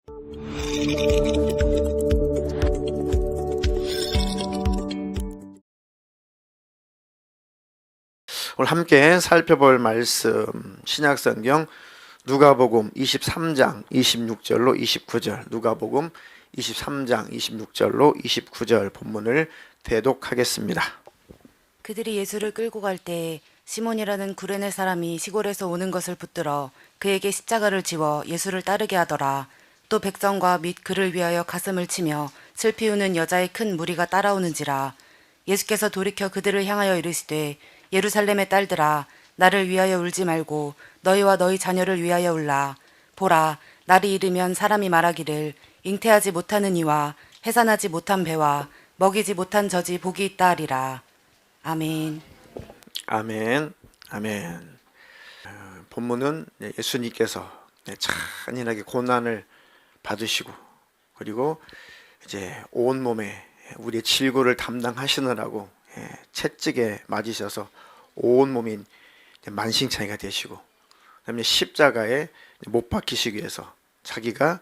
오늘 함께 살펴볼 말씀 신약성경 누가복음 23장 26절로 29절, 누가복음 23장 26절로 29절 본문을 대독하겠습니다. 그들이 예수를 끌고 갈 때 시몬이라는 구레네 사람이 시골에서 오는 것을 붙들어 그에게 십자가를 지워 예수를 따르게 하더라. 또 백성과 및 그를 위하여 가슴을 치며 슬피 우는 여자의 큰 무리가 따라오는지라. 예수께서 돌이켜 그들을 향하여 이르시되 예루살렘의 딸들아, 나를 위하여 울지 말고 너희와 너희 자녀를 위하여 울라. 보라, 날이 이르면 사람이 말하기를 잉태하지 못하는 이와 해산하지 못한 배와 먹이지 못한 젖이 복이 있다 하리라. 아멘. 아멘. 아멘. 본문은 예수님께서 잔인하게 고난을 받으시고, 그리고 이제 온 몸에 우리의 질고를 담당하시느라고 채찍에 맞으셔서 온 몸이 만신창이가 되시고, 그다음에 십자가에 못 박히시기 위해서 자기가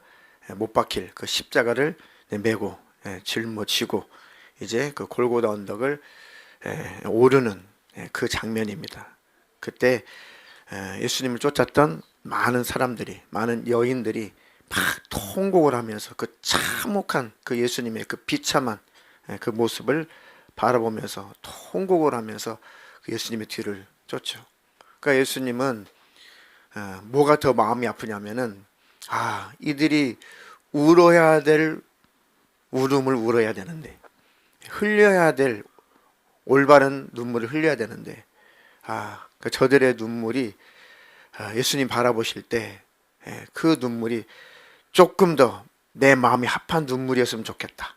못 박힐 그 십자가를 메고 짊어지고 이제 그 골고다 언덕을 오르는 그 장면입니다. 그때 예수님을 쫓았던 많은 사람들이, 많은 여인들이 막 통곡을 하면서 그 참혹한 그 예수님의 그 비참한 그 모습을 바라보면서 통곡을 하면서 그 예수님의 뒤를 쫓죠. 그러니까 예수님은 뭐가 더 마음이 아프냐면은 이들이 울어야 될 울음을 울어야 되는데, 흘려야 될 올바른 눈물을 흘려야 되는데, 그 저들의 눈물이 예수님 바라보실 때 그 눈물이 조금 더 내 마음이 합한 눈물이었으면 좋겠다.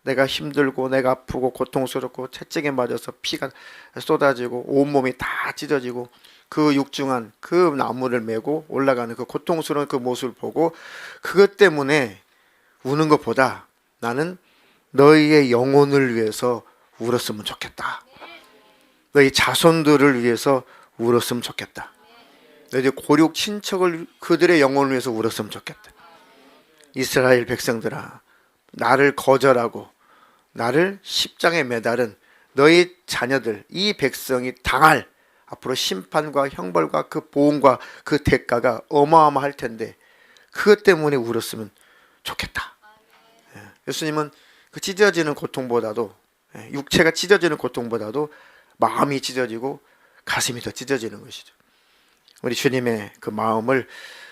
내가 힘들고 내가 아프고 고통스럽고 채찍에 맞아서 피가 쏟아지고 온몸이 다 찢어지고 그 육중한 그 나무를 메고 올라가는 그 고통스러운 그 모습을 보고 그것 때문에 우는 것보다 나는 너희의 영혼을 위해서 울었으면 좋겠다. 너희 자손들을 위해서 울었으면 좋겠다. 너희 고륙 친척을 그들의 영혼을 위해서 울었으면 좋겠다. 이스라엘 백성들아, 나를 거절하고 나를 십장에 매달은 너희 자녀들, 이 백성이 당할 앞으로 심판과 형벌과 그 보응과 그 대가가 어마어마할 텐데 그것 때문에 울었으면 좋겠다. 예수님은 그 찢어지는 고통보다도, 육체가 찢어지는 고통보다도 마음이 찢어지고 가슴이 더 찢어지는 것이죠. 우리 주님의 그 마음을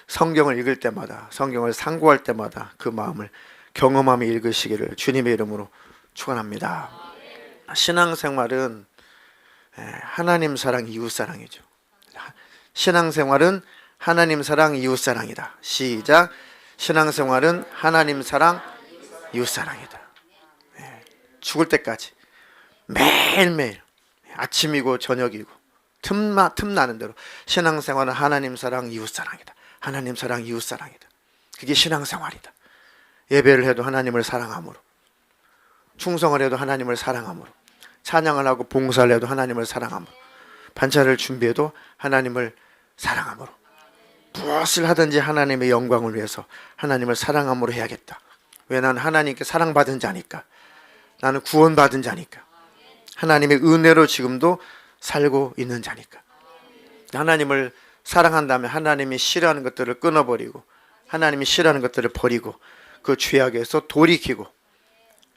성경을 읽을 때마다, 성경을 상고할 때마다 그 마음을 경험하며 읽으시기를 주님의 이름으로 축원합니다. 신앙생활은 하나님 사랑, 이웃 사랑이죠. 신앙생활은 하나님 사랑, 이웃 사랑이다. 시작. 신앙생활은 하나님 사랑, 이웃 사랑이다. 죽을 때까지 매일매일 아침이고 저녁이고 틈나는 대로 신앙생활은 하나님 사랑, 이웃 사랑이다. 하나님 사랑, 이웃 사랑이다. 그게 신앙생활이다. 예배를 해도 하나님을 사랑함으로, 충성을 해도 하나님을 사랑함으로, 찬양을 하고 봉사를 해도 하나님을 사랑함으로, 반차를 준비해도 하나님을 사랑함으로, 무엇을 하든지 하나님의 영광을 위해서 하나님을 사랑함으로 해야겠다. 왜? 나는 하나님께 사랑받은 자니까. 나는 구원받은 자니까. 하나님의 은혜로 지금도 살고 있는 자니까. 하나님을 사랑한다면 하나님이 싫어하는 것들을 끊어버리고 하나님이 싫어하는 것들을 버리고 그 죄악에서 돌이키고,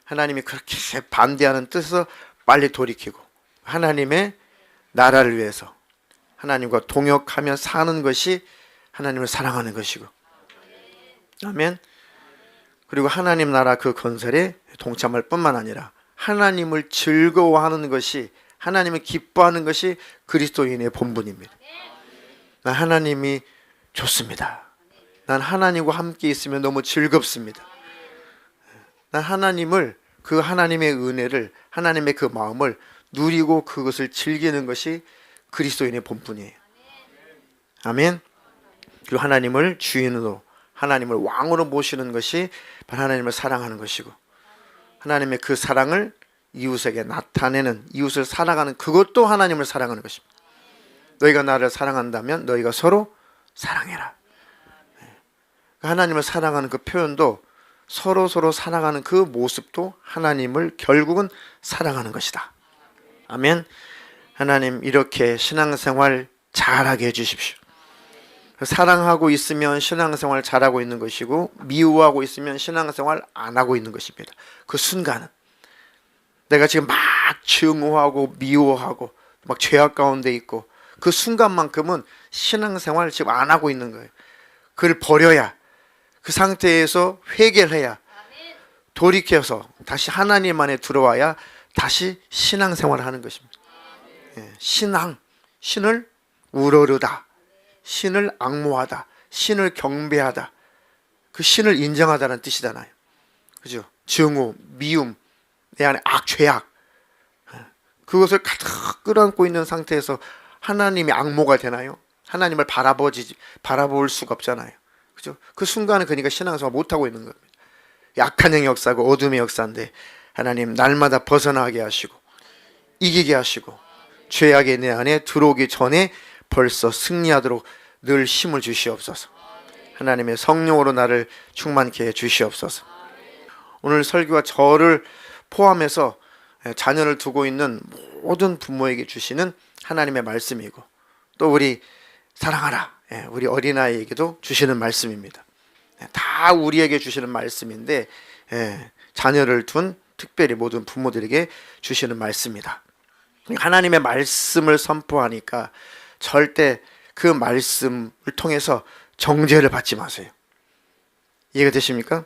하나님이 그렇게 반대하는 뜻에서 빨리 돌이키고 하나님의 나라를 위해서 하나님과 동역하며 사는 것이 하나님을 사랑하는 것이고, 아멘. 그리고 하나님 나라 그 건설에 동참할 뿐만 아니라 하나님을 즐거워하는 것이, 하나님을 기뻐하는 것이 그리스도인의 본분입니다. 난 하나님이 좋습니다. 난 하나님과 함께 있으면 너무 즐겁습니다. 난 하나님을, 그 하나님의 은혜를, 하나님의 그 마음을 누리고 그것을 즐기는 것이 그리스도인의 본분이에요. 아멘. 그리고 하나님을 주인으로, 하나님을 왕으로 모시는 것이 하나님을 사랑하는 것이고, 하나님의 그 사랑을 이웃에게 나타내는, 이웃을 사랑하는 그것도 하나님을 사랑하는 것입니다. 너희가 나를 사랑한다면 너희가 서로 사랑해라. 하나님을 사랑하는 그 표현도 서로 사랑하는 그 모습도 하나님을 결국은 사랑하는 것이다. 아멘. 하나님 이렇게 신앙생활 잘하게 해주십시오. 사랑하고 있으면 신앙생활 잘하고 있는 것이고 미워하고 있으면 신앙생활 안 하고 있는 것입니다. 그 순간은 내가 지금 막 증오하고 미워하고 막 죄악 가운데 있고 그 순간만큼은 신앙생활 지금 안 하고 있는 거예요. 그걸 버려야, 그 상태에서 회개를 해야, 돌이켜서 다시 하나님 안에 들어와야 다시 신앙생활을 하는 것입니다. 신앙, 신을 우러르다, 신을 앙모하다, 신을 경배하다, 그 신을 인정하다는 뜻이잖아요. 그죠? 증오, 미움, 내 안에 죄악, 그것을 가득 끌어안고 있는 상태에서 하나님이 앙모가 되나요? 하나님을 바라볼 수가 없잖아요. 그죠? 그 순간은 그러니까 신앙생활 못하고 있는 겁니다. 약한 영의 역사고 어둠의 역사인데 하나님 날마다 벗어나게 하시고 이기게 하시고 죄악이 내 안에 들어오기 전에 벌써 승리하도록 늘 힘을 주시옵소서. 하나님의 성령으로 나를 충만케 해 주시옵소서. 오늘 설교와 저를 포함해서 자녀를 두고 있는 모든 부모에게 주시는 하나님의 말씀이고 또 우리 사랑하라 우리 어린아이에게도 주시는 말씀입니다. 다 우리에게 주시는 말씀인데 자녀를 둔 특별히 모든 부모들에게 주시는 말씀이다. 하나님의 말씀을 선포하니까 절대 그 말씀을 통해서 정죄를 받지 마세요. 이해가 되십니까?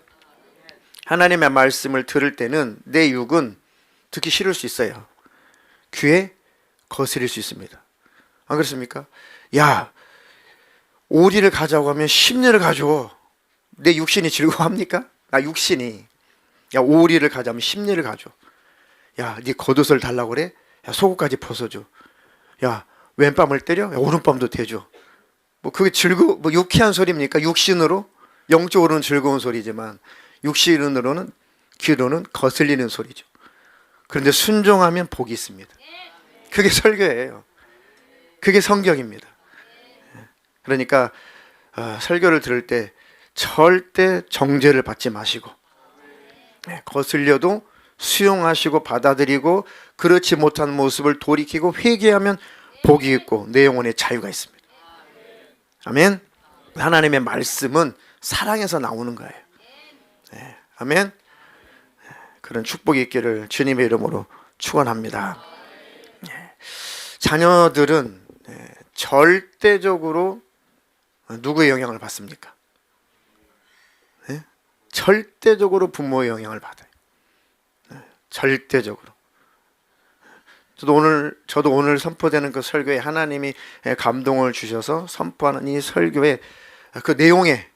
하나님의 말씀을 들을 때는 내 육은 듣기 싫을 수 있어요. 귀에 거스릴 수 있습니다. 안 그렇습니까? 야, 오리를 가져가고 하면 심리를 가져오. 내 육신이 즐거워합니까? 나 육신이. 야, 오리를 가져가면 심리를 가져. 야, 네 겉옷을 달라고 그래? 야, 속옷까지 벗어줘. 야, 왼뺨을 때려? 야, 오른뺨도 대줘. 뭐 그게 뭐 유쾌한 소리입니까? 육신으로 영적으로는 즐거운 소리지만 육신으로는 귀로는 거슬리는 소리죠. 그런데 순종하면 복이 있습니다. 그게 설교예요. 그게 성경입니다. 그러니까 설교를 들을 때 절대 정죄를 받지 마시고 거슬려도 수용하시고 받아들이고 그렇지 못한 모습을 돌이키고 회개하면 복이 있고 내 영혼에 자유가 있습니다. 아멘. 하나님의 말씀은 사랑에서 나오는 거예요. 아멘. 그런 축복이 있기를 주님의 이름으로 축원합니다. 자녀들은 절대적으로 누구의 영향을 받습니까? 절대적으로 부모의 영향을 받아요. 절대적으로. 저도 오늘 선포되는 그 설교에 하나님이 감동을 주셔서 선포하는 이 설교의 그 내용에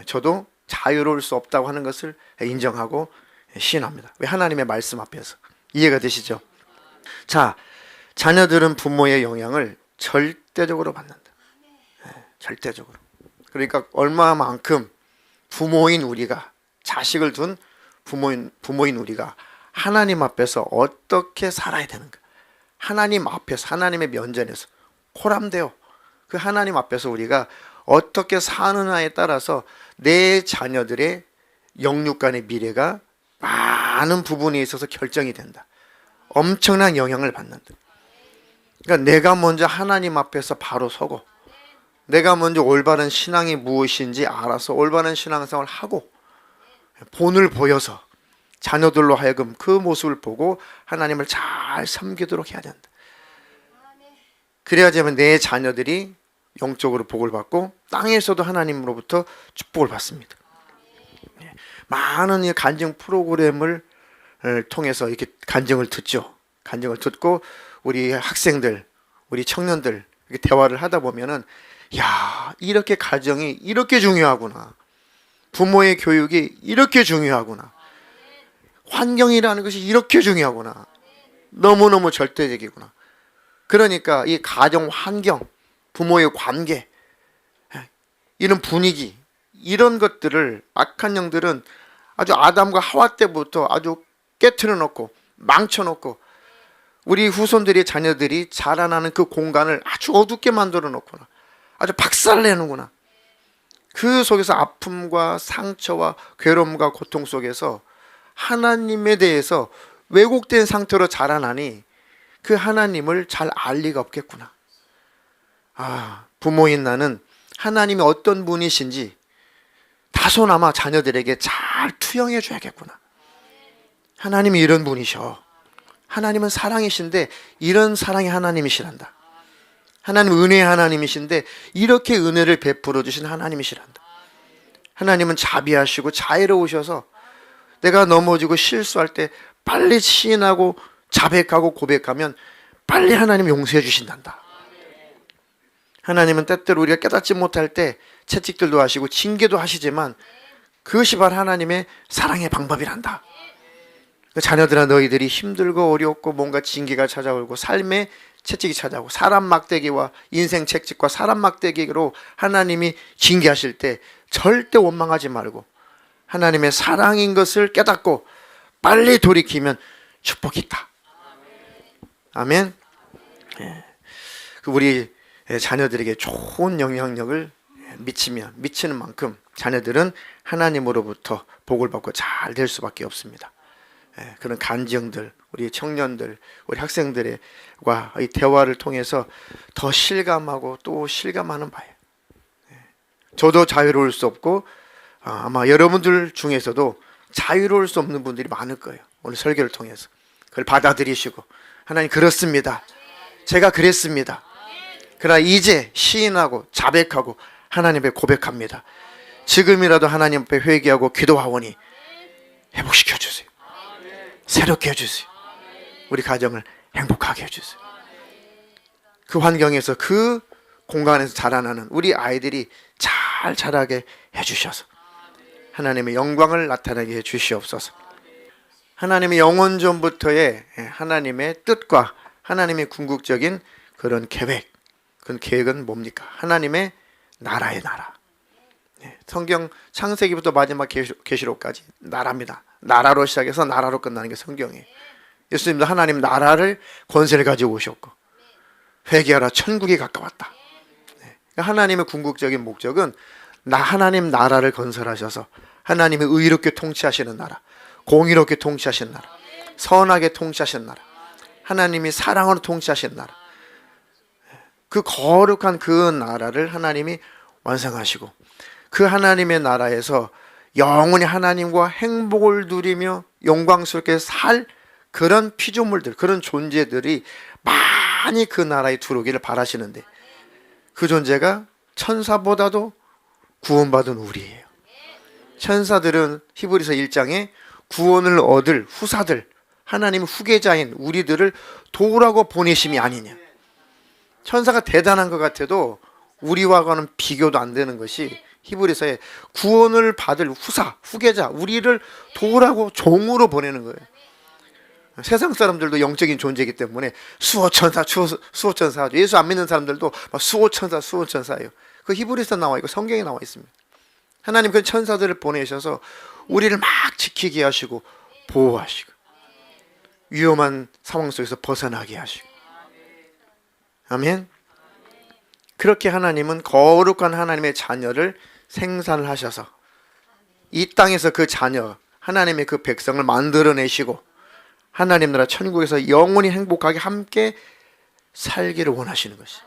저도 자유로울 수 없다고 하는 것을 인정하고 시인합니다. 왜? 하나님의 말씀 앞에서. 이해가 되시죠? 자, 자녀들은 부모의 영향을 절대적으로 받는다. 절대적으로. 그러니까 얼마만큼 부모인 우리가, 자식을 둔 부모인 우리가 하나님 앞에서 어떻게 살아야 되는가. 하나님 앞에서, 하나님의 면전에서 호람되어 그 하나님 앞에서 우리가 어떻게 사느냐에 따라서 내 자녀들의 영육 간의 미래가 많은 부분에 있어서 결정이 된다. 엄청난 영향을 받는다. 그러니까 내가 먼저 하나님 앞에서 바로 서고 내가 먼저 올바른 신앙이 무엇인지 알아서 올바른 신앙생활을 하고 본을 보여서 자녀들로 하여금 그 모습을 보고 하나님을 잘 섬기도록 해야 된다. 그래야지만 내 자녀들이 영적으로 복을 받고 땅에서도 하나님으로부터 축복을 받습니다. 많은 간증 프로그램을 통해서 이렇게 간증을 듣죠. 간증을 듣고 우리 학생들, 우리 청년들 이렇게 대화를 하다 보면은 야, 이렇게 가정이 이렇게 중요하구나. 부모의 교육이 이렇게 중요하구나. 환경이라는 것이 이렇게 중요하구나. 너무너무 절대적이구나. 그러니까 이 가정 환경, 부모의 관계, 이런 분위기, 이런 것들을 악한 영들은 아주 아담과 하와 때부터 아주 깨트려 놓고 망쳐 놓고 우리 후손들의 자녀들이 자라나는 그 공간을 아주 어둡게 만들어 놓구나. 아주 박살을 내는구나. 그 속에서 아픔과 상처와 괴로움과 고통 속에서 하나님에 대해서 왜곡된 상태로 자라나니 그 하나님을 잘 알 리가 없겠구나. 부모인 나는 하나님이 어떤 분이신지 다소나마 자녀들에게 잘 투영해 줘야겠구나. 하나님이 이런 분이셔. 하나님은 사랑이신데 이런 사랑이 하나님이시란다. 하나님 은혜의 하나님이신데 이렇게 은혜를 베풀어 주신 하나님이시란다. 하나님은 자비하시고 자애로우셔서 내가 넘어지고 실수할 때 빨리 시인하고 자백하고 고백하면 빨리 하나님 용서해 주신단다. 하나님은 때때로 우리가 깨닫지 못할 때 채찍들도 하시고 징계도 하시지만 그것이 바로 하나님의 사랑의 방법이란다. 자녀들아, 너희들이 힘들고 어렵고 뭔가 징계가 찾아오고 삶의 채찍이 찾아오고 사람 막대기와 인생 채찍과 사람 막대기로 하나님이 징계하실 때 절대 원망하지 말고 하나님의 사랑인 것을 깨닫고 빨리 돌이키면 축복이 있다. 아멘. 우리 자녀들에게 좋은 영향력을 미치는 만큼 자녀들은 하나님으로부터 복을 받고 잘 될 수밖에 없습니다. 그런 간증들, 우리 청년들, 우리 학생들과 이 대화를 통해서 더 실감하고 또 실감하는 바예요. 저도 자유로울 수 없고 아마 여러분들 중에서도 자유로울 수 없는 분들이 많을 거예요. 오늘 설교를 통해서 그걸 받아들이시고 하나님 그렇습니다. 제가 그랬습니다. 그러나 이제 시인하고 자백하고 하나님 앞에 고백합니다. 지금이라도 하나님 앞에 회개하고 기도하오니 회복시켜 주세요. 새롭게 해주세요. 우리 가정을 행복하게 해주세요. 그 환경에서 그 공간에서 자라나는 우리 아이들이 잘 자라게 해주셔서 하나님의 영광을 나타나게 해주시옵소서. 하나님의 영원 전부터의 하나님의 뜻과 하나님의 궁극적인 그런 계획, 그런 계획은 뭡니까? 하나님의 나라의 나라. 성경 창세기부터 마지막 계시록까지 나라입니다. 나라로 시작해서 나라로 끝나는 게 성경이에요. 예수님도 하나님 나라를 권세를 가지고 오셨고 회개하라 천국이 가까웠다. 하나님의 궁극적인 목적은 하나님 나라를 건설하셔서 하나님이 의롭게 통치하시는 나라, 공의롭게 통치하시는 나라, 선하게 통치하시는 나라, 하나님이 사랑으로 통치하시는 나라, 그 거룩한 그 나라를 하나님이 완성하시고 그 하나님의 나라에서 영원히 하나님과 행복을 누리며 영광스럽게 살 그런 피조물들, 그런 존재들이 많이 그 나라에 들어오기를 바라시는데 그 존재가 천사보다도 구원받은 우리예요. 천사들은 히브리서 1장에 구원을 얻을 후사들, 하나님 후계자인 우리들을 도우라고 보내심이 아니냐. 천사가 대단한 것 같아도 우리와는 비교도 안 되는 것이 히브리서에 구원을 받을 후계자, 우리를 도우라고 종으로 보내는 거예요. 세상 사람들도 영적인 존재이기 때문에 수호천사, 수호천사죠. 예수 안 믿는 사람들도 막 수호천사예요. 그 히브리서 나와 있고 성경에 나와 있습니다. 하나님 그 천사들을 보내셔서 우리를 막 지키게 하시고 보호하시고 위험한 상황 속에서 벗어나게 하시고. 아멘. 그렇게 하나님은 거룩한 하나님의 자녀를 생산을 하셔서 이 땅에서 그 자녀, 하나님의 그 백성을 만들어내시고 하나님 나라 천국에서 영원히 행복하게 함께 살기를 원하시는 것이.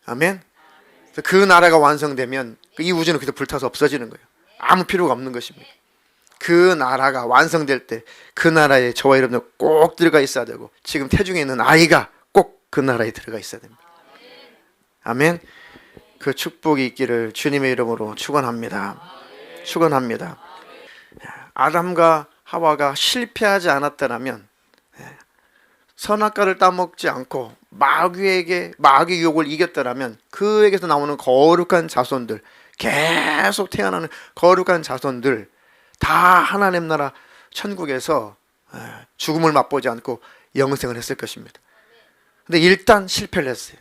아멘. 그 나라가 완성되면 이 우주는 그때 불타서 없어지는 거예요. 아무 필요가 없는 것입니다. 그 나라가 완성될 때 그 나라에 저와 여러분들 꼭 들어가 있어야 되고 지금 태중에 있는 아이가 꼭 그 나라에 들어가 있어야 됩니다. 아멘. 그 축복이 있기를 주님의 이름으로 축원합니다. 축원합니다. 아담과 하와가 실패하지 않았다면, 선악과를 따먹지 않고 마귀의 유혹을 이겼다면 그에게서 나오는 거룩한 자손들, 계속 태어나는 거룩한 자손들 다 하나님 나라 천국에서 죽음을 맛보지 않고 영생을 했을 것입니다. 근데 일단 실패를 했어요.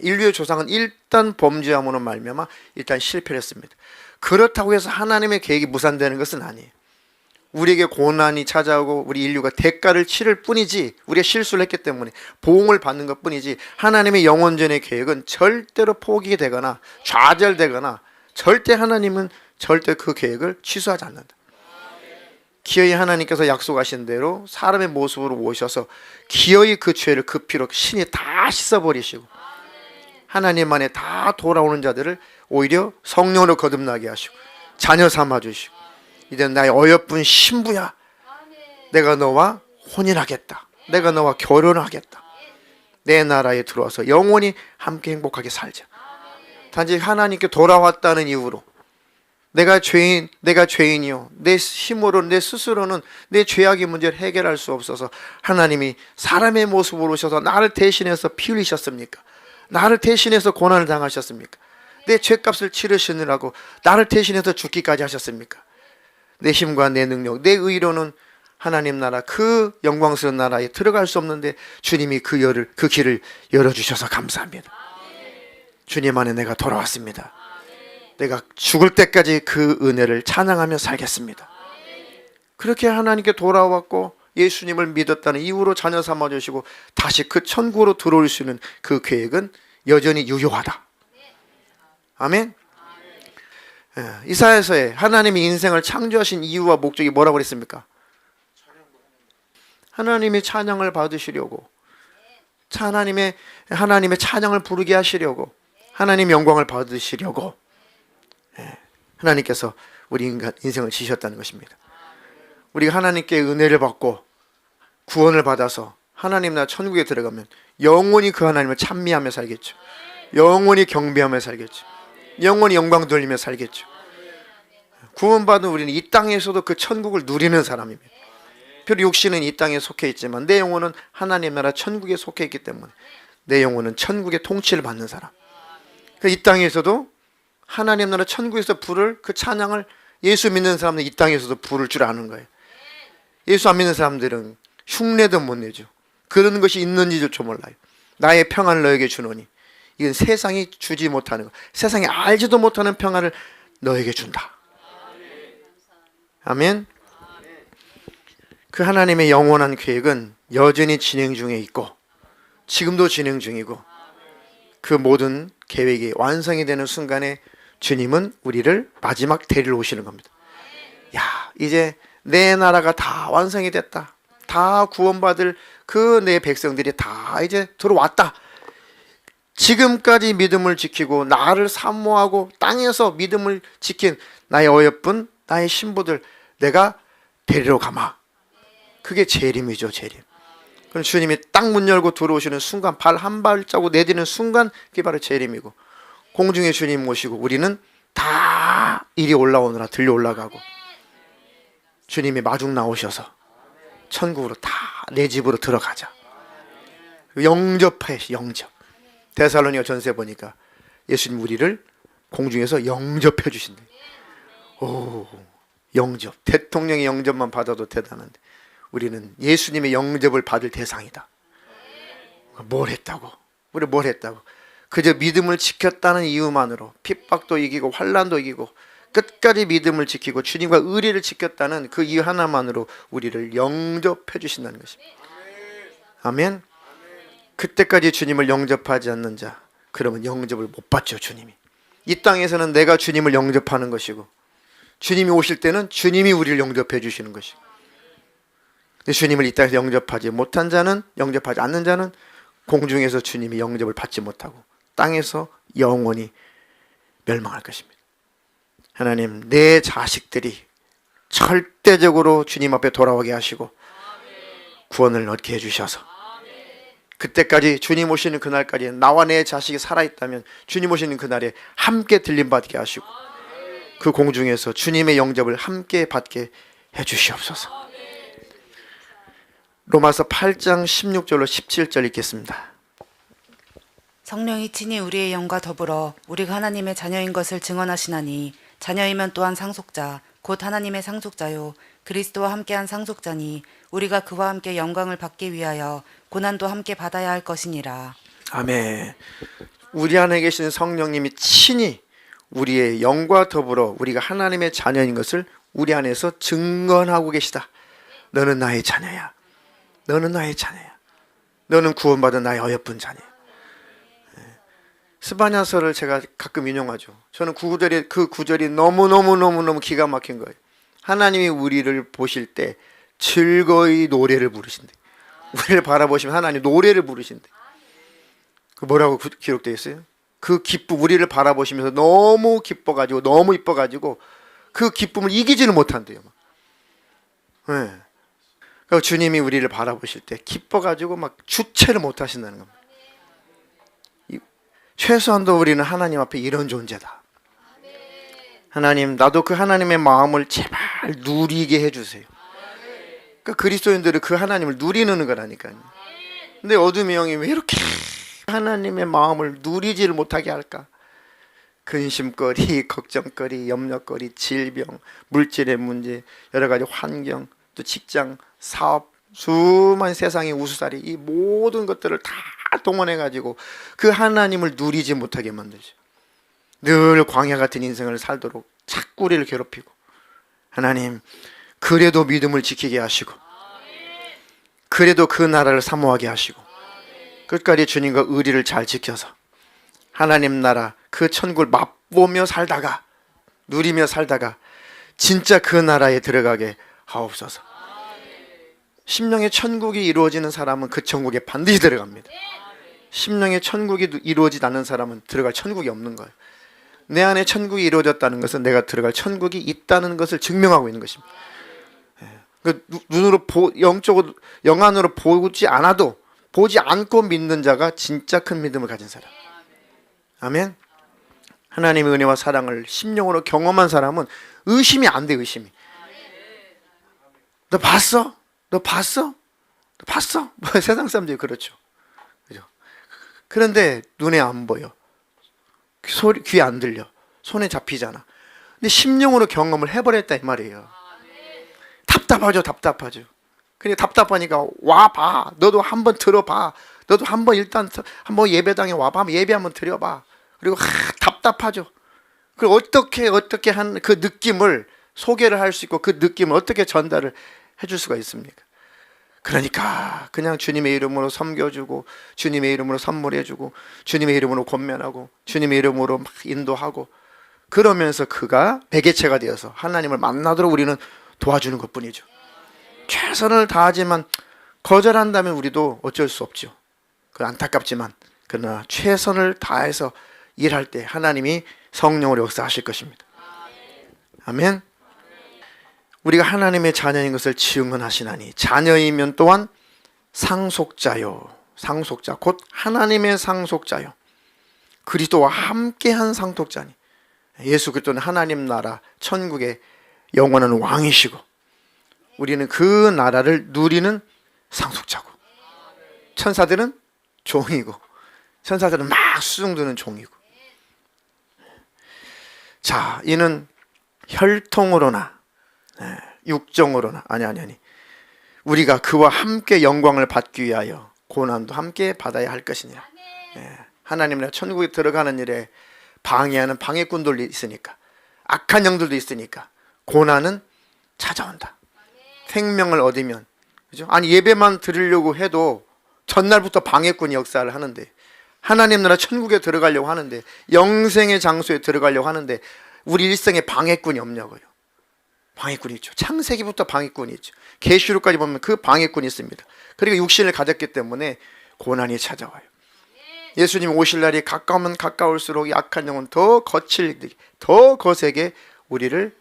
인류의 조상은 일단 범죄함으로 말미암아 일단 실패를 했습니다. 그렇다고 해서 하나님의 계획이 무산되는 것은 아니에요. 우리에게 고난이 찾아오고 우리 인류가 대가를 치를 뿐이지, 우리가 실수를 했기 때문에 보응을 받는 것 뿐이지 하나님의 영원전의 계획은 절대로 포기되거나 좌절되거나 절대 하나님은 절대 그 계획을 취소하지 않는다. 기어이 하나님께서 약속하신 대로 사람의 모습으로 오셔서 기어이 그 죄를 그 피로 신이 다 씻어버리시고 하나님 안에 다 돌아오는 자들을 오히려 성령으로 거듭나게 하시고 자녀 삼아주시고 이제 나의 어여쁜 신부야, 내가 너와 혼인하겠다, 내가 너와 결혼하겠다, 내 나라에 들어와서 영원히 함께 행복하게 살자. 단지 하나님께 돌아왔다는 이유로 내가 죄인이요, 내 힘으로 내 스스로는 내 죄악의 문제를 해결할 수 없어서 하나님이 사람의 모습으로 오셔서 나를 대신해서 피 흘리셨습니까? 나를 대신해서 고난을 당하셨습니까? 내 죄값을 치르시느라고 나를 대신해서 죽기까지 하셨습니까? 내 힘과 내 능력, 내 의로는 하나님 나라 그 영광스러운 나라에 들어갈 수 없는데 주님이 그 길을 열어주셔서 감사합니다. 주님 안에 내가 돌아왔습니다. 내가 죽을 때까지 그 은혜를 찬양하며 살겠습니다. 그렇게 하나님께 돌아왔고 예수님을 믿었다는 이유로 자녀 삼아주시고 다시 그 천국으로 들어올 수 있는 그 계획은 여전히 유효하다. 아멘. 이사야서에 하나님이 인생을 창조하신 이유와 목적이 뭐라고 그랬습니까? 하나님의 찬양을 받으시려고, 하나님의 찬양을 부르게 하시려고, 하나님의 영광을 받으시려고 하나님께서 우리 인생을 지셨다는 것입니다. 우리가 하나님께 은혜를 받고 구원을 받아서 하나님 나라 천국에 들어가면 영원히 그 하나님을 찬미하며 살겠죠. 영원히 경배하며 살겠죠. 영원히 영광 돌리며 살겠죠. 구원받은 우리는 이 땅에서도 그 천국을 누리는 사람입니다. 비록 육신은 이 땅에 속해 있지만 내 영혼은 하나님 나라 천국에 속해 있기 때문에 내 영혼은 천국의 통치를 받는 사람. 이 땅에서도 하나님 나라 천국에서 부를 그 찬양을 예수 믿는 사람들은 이 땅에서도 부를 줄 아는 거예요. 예수 안 믿는 사람들은 흉내도 못 내죠. 그런 것이 있는지조차 몰라요. 나의 평안을 너에게 주노니, 이건 세상이 주지 못하는 것, 세상이 알지도 못하는 평안을 너에게 준다. 아멘. 그 하나님의 영원한 계획은 여전히 진행 중에 있고 지금도 진행 중이고 그 모든 계획이 완성이 되는 순간에 주님은 우리를 마지막 데리러 오시는 겁니다. 야, 이제 내 나라가 다 완성이 됐다. 다 구원받을 그 내 백성들이 다 이제 들어왔다. 지금까지 믿음을 지키고 나를 사모하고 땅에서 믿음을 지킨 나의 어여쁜 나의 신부들 내가 데리러 가마. 그게 재림이죠, 재림. 그럼 주님이 딱 문 열고 들어오시는 순간, 발 한 발자국 내디는 순간 그게 바로 재림이고, 공중에 주님 모시고 우리는 다 이리 올라오느라 들려 올라가고 주님이 마중 나오셔서 천국으로 다 내 집으로 들어가자. 영접해. 영접. 데살로니가 전서에 보니까 예수님 우리를 공중에서 영접해 주신대. 오, 영접. 대통령의 영접만 받아도 대단한데 우리는 예수님의 영접을 받을 대상이다. 뭘 했다고? 우리 뭘 했다고? 그저 믿음을 지켰다는 이유만으로 핍박도 이기고 환난도 이기고 끝까지 믿음을 지키고 주님과 의리를 지켰다는 그 이유 하나만으로 우리를 영접해 주신다는 것입니다. 아멘. 그때까지 주님을 영접하지 않는 자, 그러면 영접을 못 받죠. 주님이 이 땅에서는 내가 주님을 영접하는 것이고 주님이 오실 때는 주님이 우리를 영접해 주시는 것이고, 주님을 이 땅에서 영접하지 못한 자는, 영접하지 않는 자는 공중에서 주님이 영접을 받지 못하고 땅에서 영원히 멸망할 것입니다. 하나님, 내 자식들이 절대적으로 주님 앞에 돌아오게 하시고 구원을 얻게 해주셔서 그때까지 주님 오시는 그날까지 나와 내 자식이 살아있다면 주님 오시는 그날에 함께 들림받게 하시고 그 공중에서 주님의 영접을 함께 받게 해주시옵소서. 로마서 8장 16절로 17절 읽겠습니다. 성령이 친히 우리의 영과 더불어 우리가 하나님의 자녀인 것을 증언하시나니 자녀이면 또한 상속자 곧 하나님의 상속자요 그리스도와 함께한 상속자니 우리가 그와 함께 영광을 받기 위하여 고난도 함께 받아야 할 것이니라. 아멘. 우리 안에 계신 성령님이 친히 우리의 영과 더불어 우리가 하나님의 자녀인 것을 우리 안에서 증언하고 계시다. 너는 나의 자녀야. 너는 나의 자녀야. 너는 구원받은 나의 어여쁜 자녀야. 스바냐서를 제가 가끔 인용하죠. 저는 그 구절이 너무너무 기가 막힌 거예요. 하나님이 우리를 보실 때 즐거이 노래를 부르신대. 우리를 바라보시면 하나님 노래를 부르신대. 그 뭐라고 기록되어 있어요? 그 기쁨, 우리를 바라보시면서 너무 기뻐가지고 너무 이뻐가지고 그 기쁨을 이기지는 못한대요. 네. 그러니까 주님이 우리를 바라보실 때 기뻐가지고 막 주체를 못하신다는 겁니다. 최소한도 우리는 하나님 앞에 이런 존재다. 하나님, 나도 그 하나님의 마음을 제발 누리게 해주세요. 그러니까 그리스도인들은 그 하나님을 누리는 거라니까요. 근데 어둠의 영이 왜 이렇게 하나님의 마음을 누리지를 못하게 할까? 근심거리, 걱정거리, 염려거리, 질병, 물질의 문제, 여러 가지 환경, 또 직장, 사업, 수많은 세상의 우수살이, 이 모든 것들을 다 동원해가지고 그 하나님을 누리지 못하게 만들죠. 늘 광야 같은 인생을 살도록 자꾸 우리를 괴롭히고, 하나님 그래도 믿음을 지키게 하시고, 그래도 그 나라를 사모하게 하시고, 끝까지 주님과 의리를 잘 지켜서 하나님 나라 그 천국을 맛보며 살다가, 누리며 살다가 진짜 그 나라에 들어가게 하옵소서. 심령의 천국이 이루어지는 사람은 그 천국에 반드시 들어갑니다. 심령의 천국이 이루어지지 않는 사람은 들어갈 천국이 없는 거예요. 내 안에 천국이 이루어졌다는 것은 내가 들어갈 천국이 있다는 것을 증명하고 있는 것입니다. 눈으로 영적으로, 영안으로 보지 않아도, 보지 않고 믿는 자가 진짜 큰 믿음을 가진 사람. 아멘. 하나님의 은혜와 사랑을 심령으로 경험한 사람은 의심이 안 돼. 의심이. 너 봤어? 너 봤어? 너 봤어? 뭐 세상 사람들이 그렇죠. 그죠? 그런데 눈에 안 보여. 소리, 귀에 안 들려. 손에 잡히잖아. 근데 심령으로 경험을 해버렸다 이 말이에요. 답답하죠. 답답하죠. 근데 답답하니까 와봐. 너도 한번 들어봐. 너도 한번 일단 한번 예배당에 와봐. 한번 예배 한번 드려봐. 그리고 답답하죠. 그리고 어떻게 한 그 느낌을 소개를 할 수 있고 그 느낌을 어떻게 전달을 해줄 수가 있습니까? 그러니까 그냥 주님의 이름으로 섬겨주고, 주님의 이름으로 선물해주고, 주님의 이름으로 권면하고, 주님의 이름으로 막 인도하고, 그러면서 그가 매개체가 되어서 하나님을 만나도록 우리는 도와주는 것뿐이죠. 최선을 다하지만 거절한다면 우리도 어쩔 수 없죠. 그 안타깝지만 그러나 최선을 다해서 일할 때 하나님이 성령으로 역사하실 것입니다. 아멘. 우리가 하나님의 자녀인 것을 증언하시나니, 자녀이면 또한 상속자요. 상속자, 곧 하나님의 상속자요. 그리스도와 함께한 상속자니, 예수 그리스도는 하나님 나라 천국의 영원한 왕이시고 우리는 그 나라를 누리는 상속자고, 천사들은 종이고, 천사들은 막 수종드는 종이고. 자, 이는 혈통으로나 육정으로나 아니 우리가 그와 함께 영광을 받기 위하여 고난도 함께 받아야 할 것이니라. 하나님 나라 천국에 들어가는 일에 방해하는 방해꾼들이 있으니까, 악한 영들도 있으니까 고난은 찾아온다. 생명을 얻으면, 그죠? 아니 예배만 드리려고 해도 전날부터 방해꾼이 역사를 하는데, 하나님 나라 천국에 들어가려고 하는데, 영생의 장소에 들어가려고 하는데 우리 일생에 방해꾼이 없냐고요. 방해꾼이 있죠. 창세기부터 방해꾼이 있죠. 계시록까지 보면 그 방해꾼이 있습니다. 그리고 육신을 가졌기 때문에 고난이 찾아와요. 예수님 오실 날이 가까우면 가까울수록 약한 영은 더 더 거세게 우리를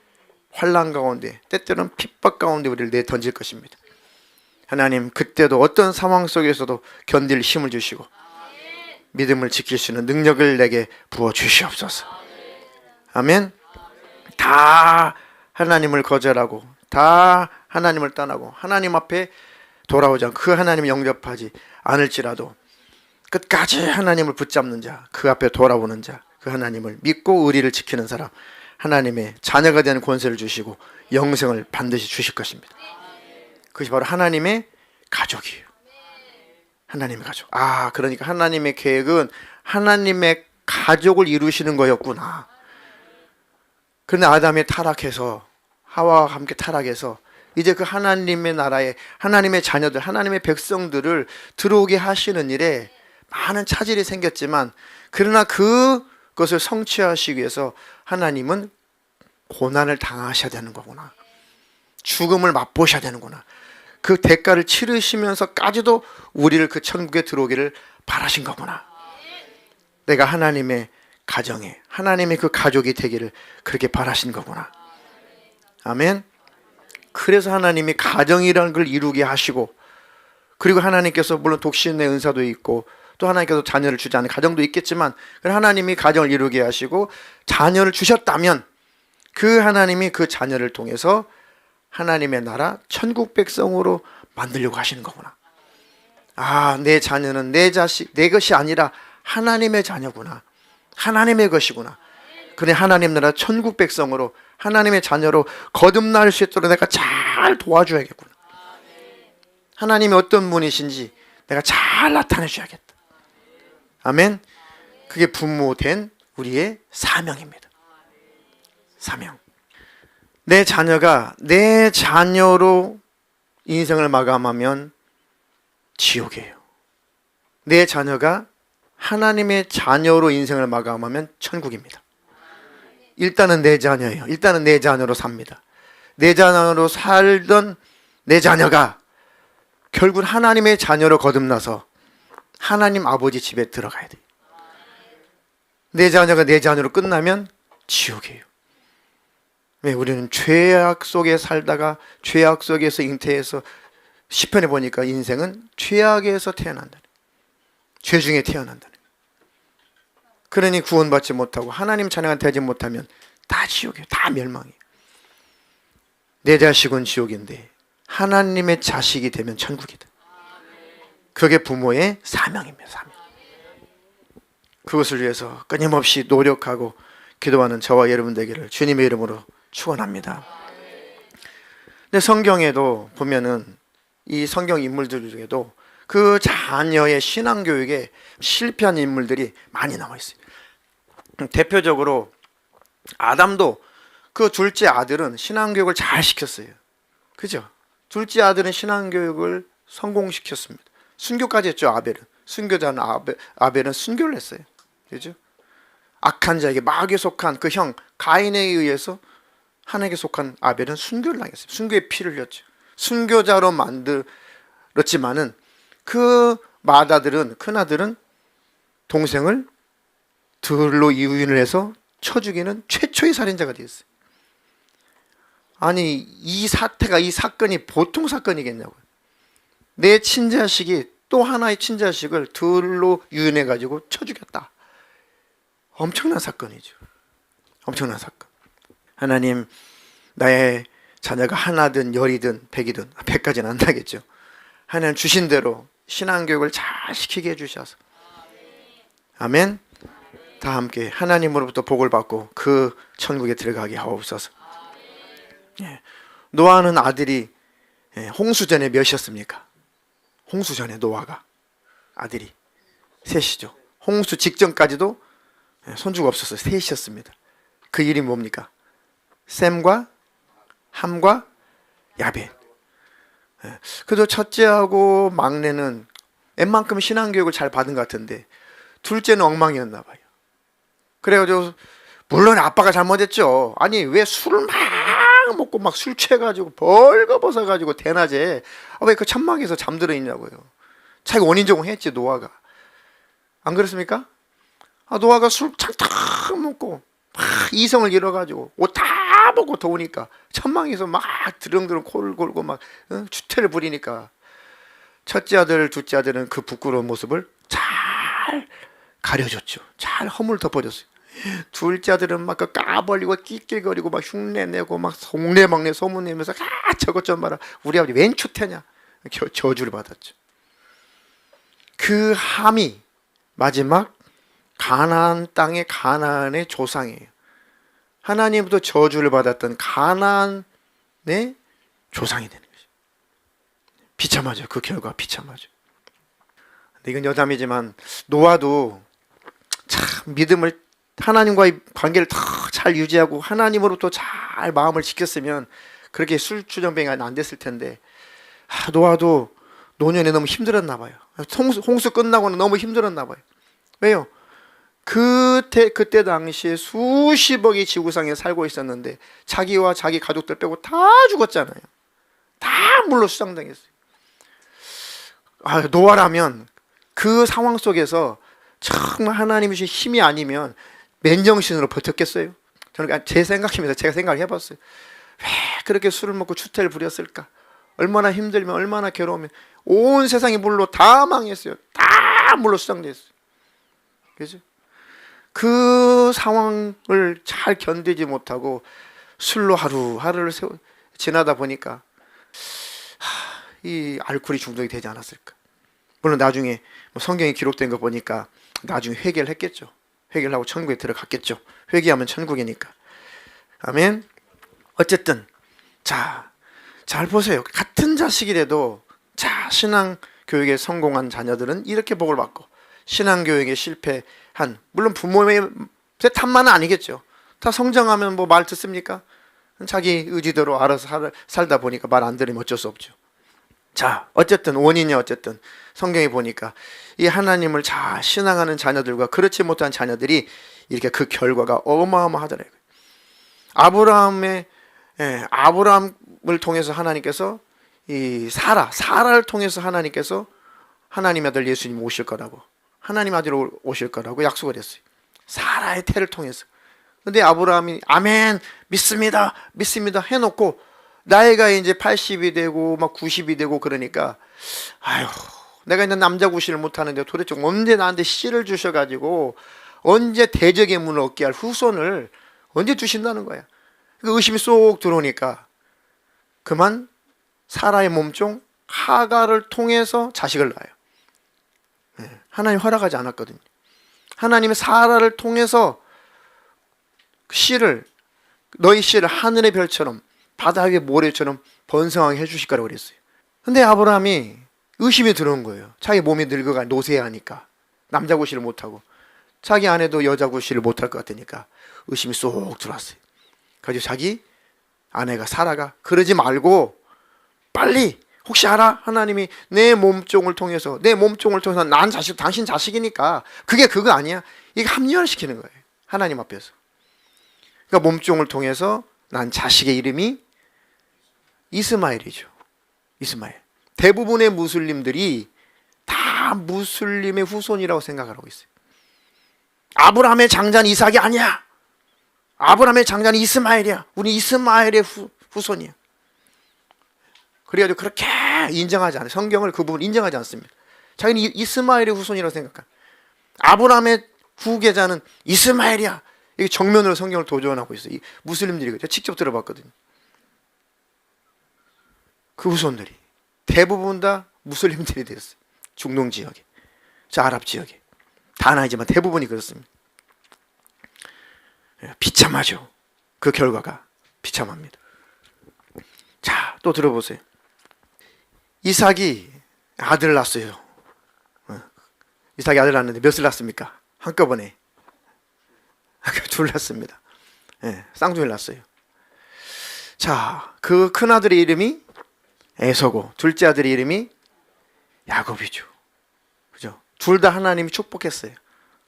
환난 가운데, 때때로는 핍박 가운데 우리를 내던질 것입니다. 하나님 그때도 어떤 상황 속에서도 견딜 힘을 주시고 믿음을 지킬 수 있는 능력을 내게 부어 주시옵소서. 아멘. 다 하나님을 거절하고 다 하나님을 떠나고 하나님 앞에 돌아오지 않고 그 하나님을 영접하지 않을지라도 끝까지 하나님을 붙잡는 자, 그 앞에 돌아오는 자, 그 하나님을 믿고 의리를 지키는 사람, 하나님의 자녀가 되는 권세를 주시고 영생을 반드시 주실 것입니다. 그것이 바로 하나님의 가족이에요. 하나님의 가족. 아, 그러니까 하나님의 계획은 하나님의 가족을 이루시는 거였구나. 그런데 아담이 타락해서, 하와와 함께 타락해서 이제 그 하나님의 나라에 하나님의 자녀들, 하나님의 백성들을 들어오게 하시는 일에 많은 차질이 생겼지만 그러나 그것을 성취하시기 위해서 하나님은 고난을 당하셔야 되는 거구나. 죽음을 맛보셔야 되는구나. 그 대가를 치르시면서까지도 우리를 그 천국에 들어오기를 바라신 거구나. 내가 하나님의 가정에, 하나님의 그 가족이 되기를 그렇게 바라신 거구나. 아멘. 그래서 하나님이 가정이라는 걸 이루게 하시고, 그리고 하나님께서 물론 독신의 은사도 있고 또 하나님께서 자녀를 주지 않는 가정도 있겠지만, 하나님이 가정을 이루게 하시고 자녀를 주셨다면 그 하나님이 그 자녀를 통해서 하나님의 나라 천국 백성으로 만들려고 하시는 거구나. 아, 내 자녀는 내 자식, 내 것이 아니라 하나님의 자녀구나. 하나님의 것이구나. 그래, 하나님 나라 천국 백성으로, 하나님의 자녀로 거듭날 수 있도록 내가 잘 도와줘야겠구나. 하나님이 어떤 분이신지 내가 잘 나타내 줘야겠다. 아멘. 그게 부모된 우리의 사명입니다. 사명. 내 자녀가 내 자녀로 인생을 마감하면 지옥이에요. 내 자녀가 하나님의 자녀로 인생을 마감하면 천국입니다. 일단은 내 자녀예요. 일단은 내 자녀로 삽니다. 내 자녀로 살던 내 자녀가 결국 하나님의 자녀로 거듭나서 하나님 아버지 집에 들어가야 돼요. 내 자녀가 내 자녀로 끝나면 지옥이에요. 왜? 우리는 죄악 속에 살다가 죄악 속에서 잉태해서, 시편에 보니까 인생은 죄악에서 태어난다. 죄 중에 태어난다. 그러니 구원받지 못하고 하나님 자녀가 되지 못하면 다 지옥이에요. 다 멸망이에요. 내 자식은 지옥인데 하나님의 자식이 되면 천국이다. 그게 부모의 사명입니다. 사명. 그것을 위해서 끊임없이 노력하고 기도하는 저와 여러분 되기를 주님의 이름으로 축원합니다. 근데 성경에도 보면은 이 성경 인물들 중에도 그 자녀의 신앙교육에 실패한 인물들이 많이 나와 있어요. 대표적으로 아담도 그 둘째 아들은 신앙교육을 잘 시켰어요. 그죠? 둘째 아들은 신앙교육을 성공시켰습니다. 순교까지 했죠. 아벨은. 순교자는 아벨은 순교를 했어요. 그죠? 악한 자에게, 마귀에 속한 그 형 가인에 의해서 하나님께 속한 아벨은 순교를 당했어요. 순교의 피를 흘렸죠. 순교자로 만들었지만은 그 맏아들은, 큰아들은 동생을 들로 이유인을 해서 쳐 죽이는 최초의 살인자가 되었어요. 아니, 이 사태가, 이 사건이 보통 사건이겠냐고요. 내 친자식이 또 하나의 친자식을 들로 유인해 가지고 쳐 죽였다. 엄청난 사건이죠. 엄청난 사건. 하나님, 나의 자녀가 하나든 열이든 백이든, 100까지는 안 나겠죠. 하나님 주신 대로 신앙교육을 잘 시키게 해주셔서, 아멘. 다 함께 하나님으로부터 복을 받고 그 천국에 들어가게 하옵소서. 노아는 아들이 홍수전에 몇이었습니까? 홍수전에 노아가 아들이 셋이죠. 홍수 직전까지도 손주가 없었어요. 셋이었습니다. 그 이름이 뭡니까? 셈과 함과 야벳. 그래도 첫째하고 막내는 웬만큼 신앙교육을 잘 받은 것 같은데 둘째는 엉망이었나 봐요. 그래가지고 물론 아빠가 잘못했죠. 아니, 왜 술을 막 먹고 막 술 취해가지고 벌거벗어가지고 대낮에 왜 그 천막에서 잠들어 있냐고요. 자기가 원인 제공했지, 노아가. 안 그렇습니까? 노아가 술 착착 먹고 막 이성을 잃어가지고 옷 다 벗고 더우니까 천막에서 막 드렁드렁 코를 골고 막 주태를 부리니까 첫째 아들, 둘째 아들은 그 부끄러운 모습을 잘 가려줬죠. 잘 허물 덮어줬어요. 둘째 아들은 막 까벌리고 낄낄거리고 막 흉내내고 막 동네방네 소문내면서 저것 좀 봐라, 우리 아버지 웬 추태냐, 저주를 받았죠. 그 함이 마지막 가나안 땅의 가나안의 조상이에요. 하나님부터 저주를 받았던 가나안의 조상이 되는 거죠. 비참하죠. 그 결과 비참하죠. 근데 이건 여담이지만 노아도 참 믿음을, 하나님과의 관계를 더 잘 유지하고 하나님으로부터 잘 마음을 지켰으면 그렇게 술주정뱅이가 안 됐을 텐데, 노아도 노년에 너무 힘들었나 봐요. 홍수 끝나고는 너무 힘들었나 봐요. 왜요? 그때 당시에 수십억이 지구상에 살고 있었는데 자기와 자기 가족들 빼고 다 죽었잖아요. 다 물로 수장당했어요. 노아라면 그 상황 속에서 정말 하나님이 주신 힘이 아니면 맨정신으로 버텼겠어요? 저는 제 생각입니다. 제가 생각을 해봤어요. 왜 그렇게 술을 먹고 추태를 부렸을까? 얼마나 힘들면, 얼마나 괴로우면 온 세상이 물로 다 망했어요. 다 물로 수장됐어요. 그죠? 그 상황을 잘 견디지 못하고 술로 하루하루를 지나다 보니까 이 알코올이 중독이 되지 않았을까? 물론 나중에 성경에 기록된 거 보니까 나중에 회개를 했겠죠. 회개를 하고 천국에 들어갔겠죠. 회개하면 천국이니까. 아멘. 어쨌든 잘 보세요. 같은 자식이라도 신앙 교육에 성공한 자녀들은 이렇게 복을 받고, 신앙 교육에 실패한, 물론 부모의 탓만은 아니겠죠. 다 성장하면 뭐 말 듣습니까? 자기 의지대로 알아서 살다 보니까 말 안 들으면 어쩔 수 없죠. 어쨌든 원인이 어쨌든 성경에 보니까 이 하나님을 잘 신앙하는 자녀들과 그렇지 못한 자녀들이 이렇게 그 결과가 어마어마하더라고요. 아브라함을 통해서 하나님께서 이 사라를 통해서 하나님께서 하나님의 아들 예수님 오실 거라고, 하나님 아들 오실 거라고 약속을 했어요. 사라의 태를 통해서. 근데 아브라함이 아멘 믿습니다 해놓고 나이가 이제 80이 되고 막 90이 되고 그러니까 내가 이제 남자 구실을 못하는데 도대체 언제 나한테 씨를 주셔가지고 언제 대적의 문을 얻게 할 후손을 언제 주신다는 거야. 그 의심이 쏙 들어오니까 그만 사라의 몸종 하가를 통해서 자식을 낳아요. 하나님 허락하지 않았거든요. 하나님의 사라를 통해서 너희 씨를 하늘의 별처럼 바다 위의 모래처럼 번성하게 해주실 거라고 그랬어요. 근데 아브라함이 의심이 들어온 거예요. 자기 몸이 늙어가 노쇠하니까 남자 구실을 못하고 자기 아내도 여자 구실을 못할 것 같으니까 의심이 쏙 들어왔어요. 그래서 자기 아내가 사라가 그러지 말고 빨리, 혹시 알아? 하나님이 내 몸종을 통해서 난 당신 자식이니까 그거 아니야. 이게 합리화를 시키는 거예요. 하나님 앞에서. 그러니까 몸종을 통해서 난 자식의 이름이 이스마엘이죠. 이스마엘. 대부분의 무슬림들이 다 무슬림의 후손이라고 생각하고 있어요. 아브라함의 장자는 이삭이 아니야. 아브라함의 장자는 이스마엘이야. 우리 이스마엘의 후손이야. 그래가지고 그렇게 인정하지 않아요. 성경을 그 부분 인정하지 않습니다. 자기는 이스마엘의 후손이라고 생각해요. 아브라함의 후계자는 이스마엘이야. 이게 정면으로 성경을 도전하고 있어요. 이 무슬림들이 제가 직접 들어봤거든요. 그 후손들이 대부분 다 무슬림들이 되었어요. 중동 지역에, 아랍 지역에. 다 아니지만 대부분이 그렇습니다. 비참하죠. 그 결과가 비참합니다. 또 들어보세요. 이삭이 아들을 낳았어요. 이삭이 아들 낳았는데 몇을 낳습니까? 한꺼번에 둘 낳습니다. 쌍둥이를 낳았어요. 그 큰아들의 이름이 에서고 둘째 아들의 이름이 야곱이죠. 그죠? 둘 다 하나님이 축복했어요.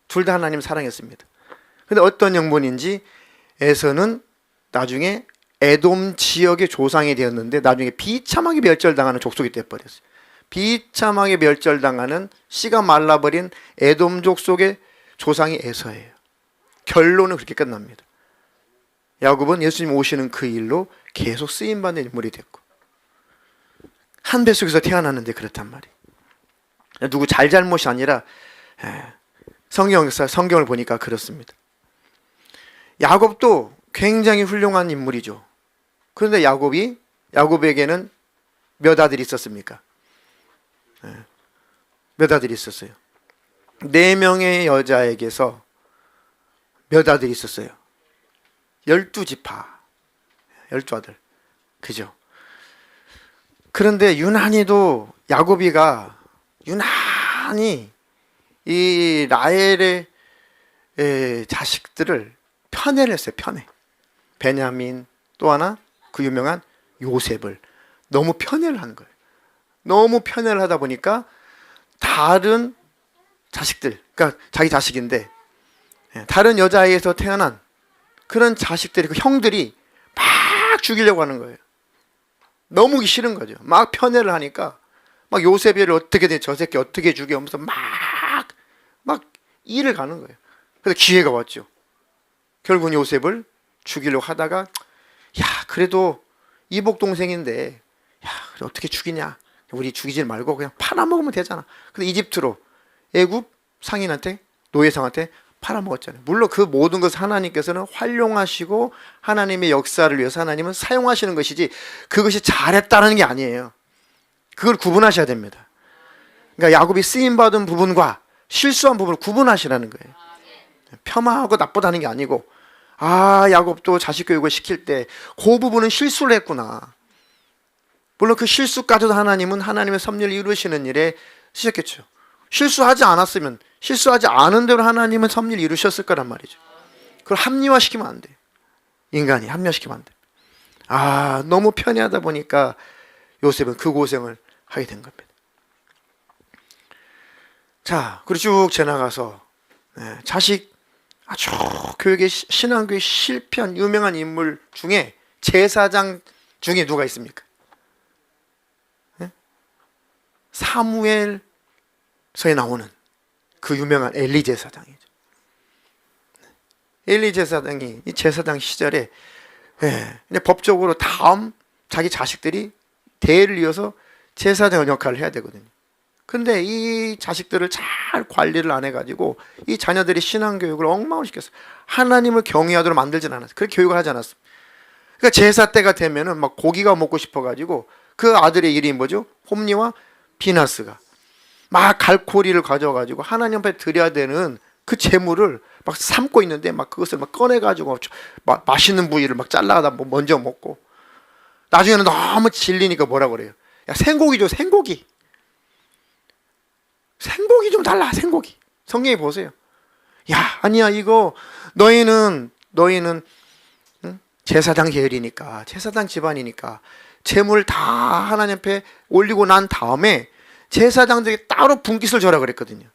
둘 다 하나님 사랑했습니다. 근데 어떤 영문인지 에서는 나중에 에돔 지역의 조상이 되었는데 나중에 비참하게 멸절당하는 족속이 되어버렸어요. 비참하게 멸절당하는 씨가 말라버린 에돔 족속의 조상이 에서예요. 결론은 그렇게 끝납니다. 야곱은 예수님 오시는 그 일로 계속 쓰임받는 인물이 됐고, 한 뱃속에서 태어났는데 그렇단 말이에요. 누구 잘못이 아니라 성경을 보니까 그렇습니다. 야곱도 굉장히 훌륭한 인물이죠. 그런데 야곱에게는 몇 아들이 있었습니까? 몇 아들이 있었어요? 4명의 여자에게서 몇 아들이 있었어요? 12지파, 12아들. 그죠? 그런데 유난히도 야곱이가 유난히 이 라헬의 자식들을 편애를 했어요. 베냐민, 또 하나 그 유명한 요셉을 너무 편애를 하는 거예요. 너무 편애를 하다 보니까 다른 자식들, 그러니까 자기 자식인데 다른 여자아이에서 태어난 그런 자식들이, 그 형들이 막 죽이려고 하는 거예요. 너무 싫은 거죠. 막 편애를 하니까 막 요셉이를 어떻게 돼, 저 새끼 어떻게 죽여 하면서 막 일을 가는 거예요. 그래서 기회가 왔죠. 결국은 요셉을 죽이려고 하다가, 야 그래도 이복 동생인데 야 그래 어떻게 죽이냐, 우리 죽이지 말고 그냥 팔아먹으면 되잖아. 근데 이집트로, 애굽 상인한테, 노예상한테 팔아먹었잖아요. 물론 그 모든 것을 하나님께서는 활용하시고 하나님의 역사를 위해서 하나님은 사용하시는 것이지, 그것이 잘했다는 게 아니에요. 그걸 구분하셔야 됩니다. 그러니까 야곱이 쓰임받은 부분과 실수한 부분을 구분하시라는 거예요. 폄하하고 나쁘다는 게 아니고, 아 야곱도 자식 교육을 시킬 때 그 부분은 실수를 했구나. 물론 그 실수까지도 하나님은 하나님의 섭리를 이루시는 일에 쓰셨겠죠. 실수하지 않았으면, 실수하지 않은 대로 하나님은 섭리를 이루셨을 거란 말이죠. 그걸 합리화시키면 안 돼. 인간이 합리화시키면 안 돼. 아 너무 편애하다 보니까 요셉은 그 고생을 하게 된 겁니다. 자, 그리고 쭉 지나가서 자식 아주 교육의, 신앙교육 실패한 유명한 인물 중에 제사장 중에 누가 있습니까? 사무엘서에 나오는 그 유명한 엘리 제사장이죠. 엘리 제사장이 이 제사장 시절에 법적으로 다음 자기 자식들이 대를 이어서 제사장 역할을 해야 되거든요. 근데 이 자식들을 잘 관리를 안 해가지고 이 자녀들이 신앙교육을 엉망을 시켰어요. 하나님을 경외하도록 만들진 않았어요. 그렇게 교육을 하지 않았어요. 그러니까 제사 때가 되면은 막 고기가 먹고 싶어가지고 그 아들의 이름이 뭐죠? 홈리와 비나스가 막 갈고리를 가져가지고 하나님 앞에 드려야 되는 그 재물을 막 삶고 있는데, 막 그것을 막 꺼내가지고 맛있는 부위를 막 잘라다 먼저 먹고, 나중에는 너무 질리니까 뭐라 그래요? 야 생고기 줘, 생고기. 생고기 좀 달라, 생고기. 성경에 보세요. 야 아니야, 이거 너희는 응? 제사장 계열이니까, 제사장 집안이니까 재물 다 하나님 앞에 올리고 난 다음에 제사장들이 따로 분깃을 줘라 그랬거든요.